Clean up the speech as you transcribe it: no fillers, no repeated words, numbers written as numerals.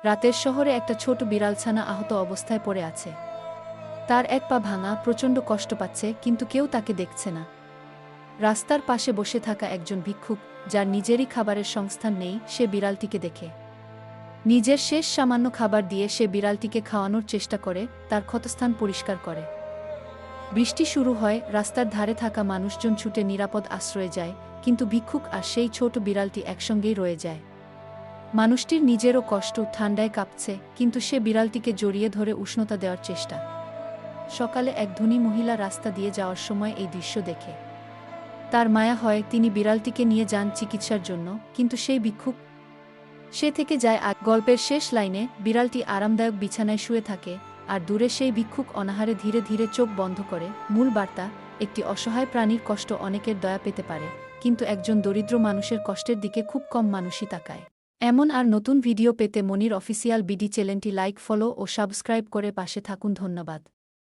রাতের শহরে একটা ছোট বিড়ালছানা আহত অবস্থায় পড়ে আছে। তার এক পা ভাঙা, প্রচণ্ড কষ্ট পাচ্ছে, কিন্তু কেউ তাকে দেখছে না। রাস্তার পাশে বসে থাকা একজন ভিক্ষুক, যার নিজেরই খাবারের সংস্থান নেই, সে বিড়ালটিকে দেখে নিজের শেষ সামান্য খাবার দিয়ে সে বিড়ালটিকে খাওয়ানোর চেষ্টা করে, তার ক্ষতস্থান পরিষ্কার করে। বৃষ্টি শুরু হয়, রাস্তার ধারে থাকা মানুষজন ছুটে নিরাপদ আশ্রয়ে যায়, কিন্তু ভিক্ষুক আর সেই ছোট বিড়ালটি একসঙ্গেই রয়ে যায়। মানুষটির নিজেরও কষ্ট, ঠান্ডায় কাঁপছে, কিন্তু সে বিড়ালটিকে জড়িয়ে ধরে উষ্ণতা দেওয়ার চেষ্টা। সকালে এক ধনী মহিলা রাস্তা দিয়ে যাওয়ার সময় এই দৃশ্য দেখে তার মায়া হয়। তিনি বিড়ালটিকে নিয়ে যান চিকিৎসার জন্য, কিন্তু সেই ভিক্ষুক সে থেকে যায়। গল্পের শেষ লাইনে বিড়ালটি আরামদায়ক বিছানায় শুয়ে থাকে, আর দূরে সেই ভিক্ষুক অনাহারে ধীরে ধীরে চোখ বন্ধ করে। মূল বার্তা: একটি অসহায় প্রাণীর কষ্ট অনেকের দয়া পেতে পারে, কিন্তু একজন দরিদ্র মানুষের কষ্টের দিকে খুব কম মানুষই তাকায়। এমন আর নতুন ভিডিও পেতে মনির অফিসিয়াল বিডি চ্যানেলটি লাইক, ফলো ও সাবস্ক্রাইব করে পাশে থাকুন। ধন্যবাদ।